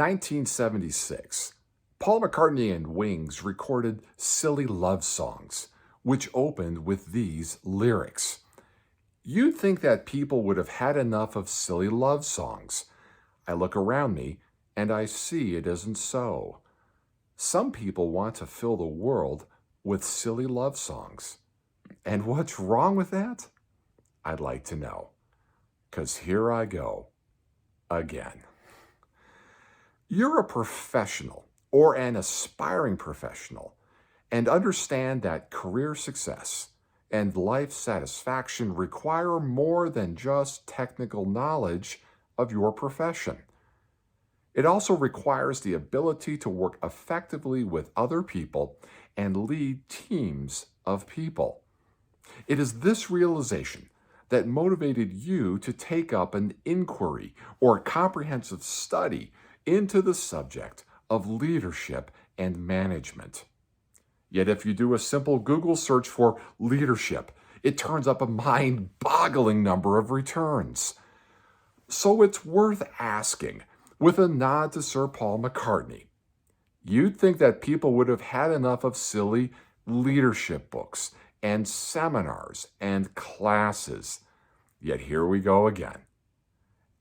1976, Paul McCartney and Wings recorded Silly Love Songs, which opened with these lyrics. You'd think that people would have had enough of silly love songs. I look around me and I see it isn't so. Some people want to fill the world with silly love songs. And what's wrong with that? I'd like to know. 'Cause here I go again. You're a professional or an aspiring professional and understand that career success and life satisfaction require more than just technical knowledge of your profession. It also requires the ability to work effectively with other people and lead teams of people. It is this realization that motivated you to take up an inquiry or comprehensive study into the subject of leadership and management. Yet if you do a simple Google search for leadership, it turns up a mind-boggling number of returns. So it's worth asking, with a nod to Sir Paul McCartney. You'd think that people would have had enough of silly leadership books and seminars and classes. Yet here we go again.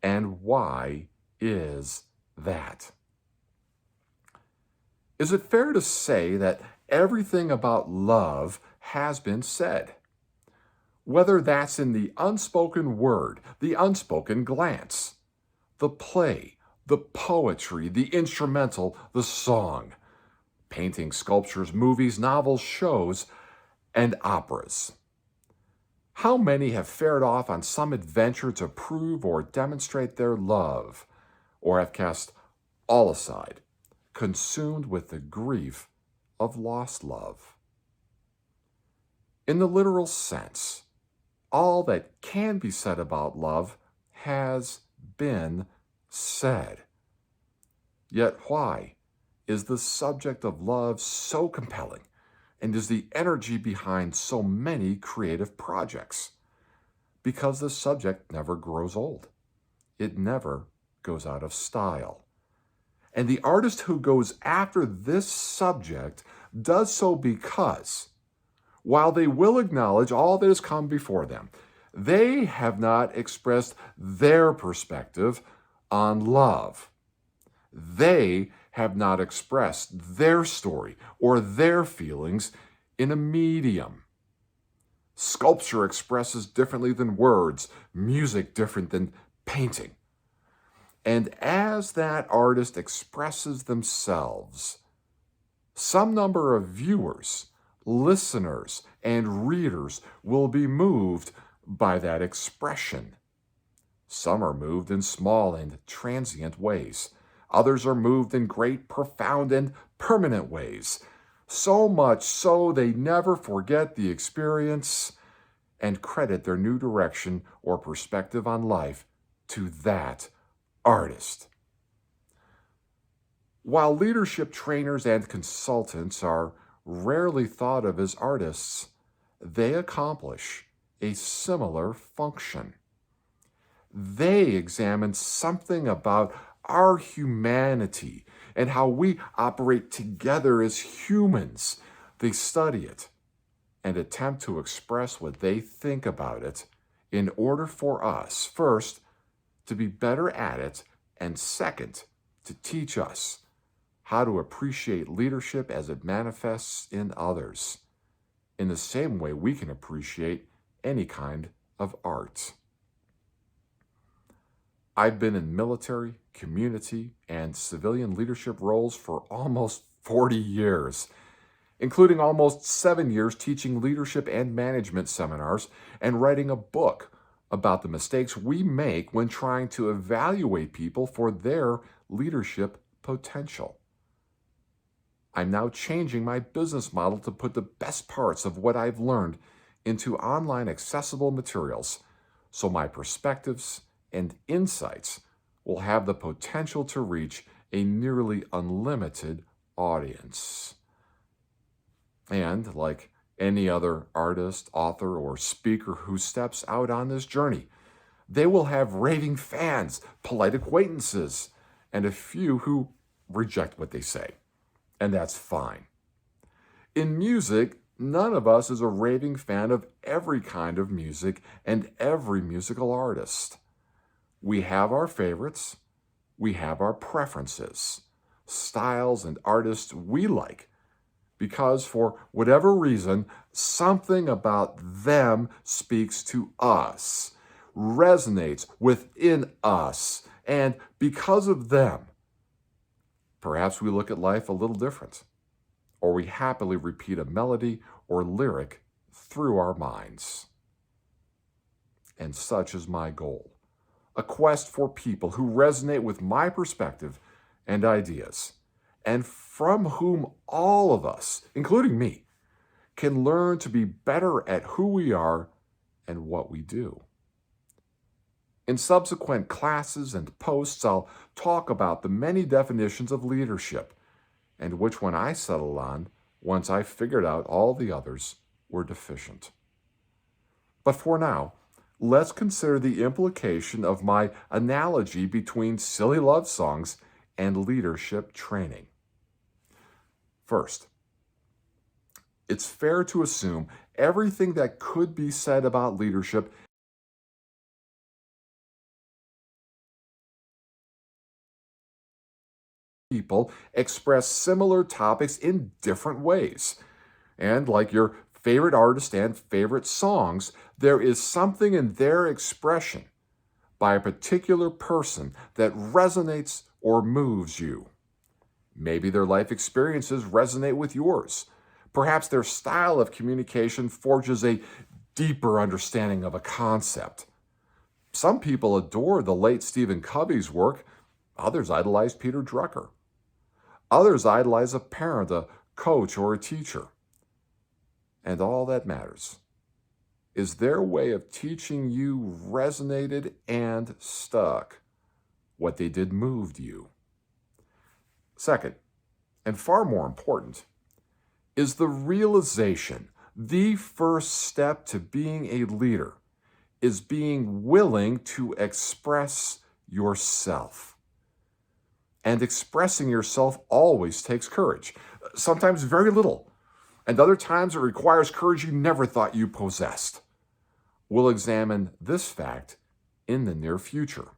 And why is that? Is it fair to say that everything about love has been said? Whether that's in the unspoken word, the unspoken glance, the play, the poetry, the instrumental, the song, paintings, sculptures, movies, novels, shows, and operas. How many have fared off on some adventure to prove or demonstrate their love, or have cast all aside, consumed with the grief of lost love? In the literal sense, all that can be said about love has been said. Yet why is the subject of love so compelling, and is the energy behind so many creative projects? Because the subject never grows old. It never goes out of style. And the artist who goes after this subject does so because, while they will acknowledge all that has come before them, they have not expressed their perspective on love. They have not expressed their story or their feelings in a medium. Sculpture expresses differently than words, music different than painting. And as that artist expresses themselves, some number of viewers, listeners, and readers will be moved by that expression. Some are moved in small and transient ways. Others are moved in great, profound, and permanent ways. So much so they never forget the experience and credit their new direction or perspective on life to that artist. While leadership trainers and consultants are rarely thought of as artists, they accomplish a similar function. They examine something about our humanity and how we operate together as humans. They study it and attempt to express what they think about it in order for us, first, to be better at it, and second, to teach us how to appreciate leadership as it manifests in others, in the same way we can appreciate any kind of art. I've been in military, community, and civilian leadership roles for almost 40 years, including almost 7 years teaching leadership and management seminars and writing a book about the mistakes we make when trying to evaluate people for their leadership potential. I'm now changing my business model to put the best parts of what I've learned into online accessible materials, so my perspectives and insights will have the potential to reach a nearly unlimited audience. And like any other artist, author, or speaker who steps out on this journey, they will have raving fans, polite acquaintances, and a few who reject what they say. And that's fine. In music, none of us is a raving fan of every kind of music and every musical artist. We have our favorites, we have our preferences, styles and artists we like, because for whatever reason, something about them speaks to us, resonates within us, and because of them, perhaps we look at life a little different, or we happily repeat a melody or lyric through our minds. And such is my goal, a quest for people who resonate with my perspective and ideas, and from whom all of us, including me, can learn to be better at who we are and what we do. In subsequent classes and posts, I'll talk about the many definitions of leadership and which one I settled on once I figured out all the others were deficient. But for now, let's consider the implication of my analogy between silly love songs and leadership training. First, it's fair to assume everything that could be said about leadership people express similar topics in different ways. And like your favorite artist and favorite songs, there is something in their expression by a particular person that resonates or moves you. Maybe their life experiences resonate with yours. Perhaps their style of communication forges a deeper understanding of a concept. Some people adore the late Stephen Covey's work. Others idolize Peter Drucker. Others idolize a parent, a coach, or a teacher. And all that matters is their way of teaching you resonated and stuck. What they did moved you. Second, and far more important, is the realization the first step to being a leader is being willing to express yourself. And expressing yourself always takes courage, sometimes very little, and other times it requires courage you never thought you possessed. We'll examine this fact in the near future.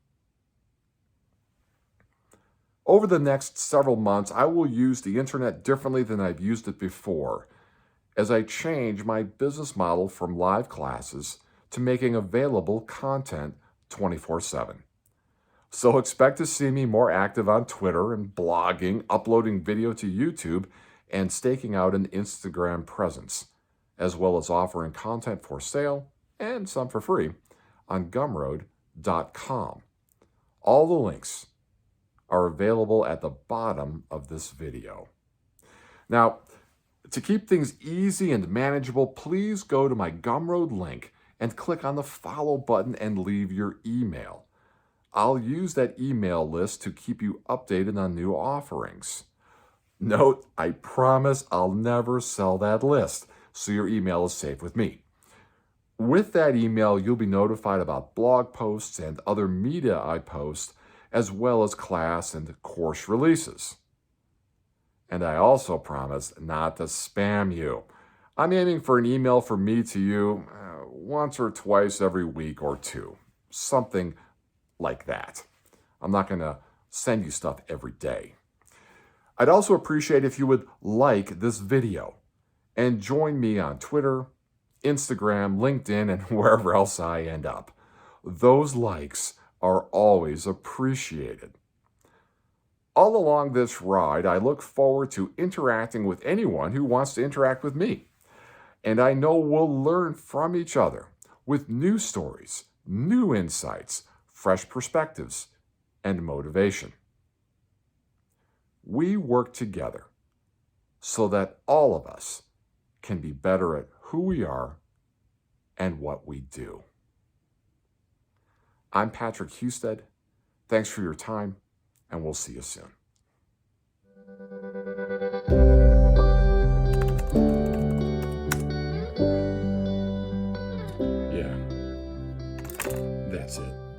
Over the next several months, I will use the internet differently than I've used it before, as I change my business model from live classes to making available content 24/7. So expect to see me more active on Twitter and blogging, uploading video to YouTube, and staking out an Instagram presence, as well as offering content for sale and some for free on Gumroad.com. All the links are available at the bottom of this video. Now, to keep things easy and manageable, please go to my Gumroad link and click on the follow button and leave your email. I'll use that email list to keep you updated on new offerings. Note, I promise I'll never sell that list, so your email is safe with me. With that email, you'll be notified about blog posts and other media I post, as well as class and course releases. And I also promise not to spam you. I'm aiming for an email from me to you once or twice every week or two, something like that. I'm not going to send you stuff every day. I'd also appreciate if you would like this video and join me on Twitter, Instagram, LinkedIn, and wherever else I end up. Those likes are always appreciated. All along this ride, I look forward to interacting with anyone who wants to interact with me. And I know we'll learn from each other with new stories, new insights, fresh perspectives, and motivation. We work together so that all of us can be better at who we are and what we do. I'm Patrick Husted. Thanks for your time, and we'll see you soon. Yeah, that's it.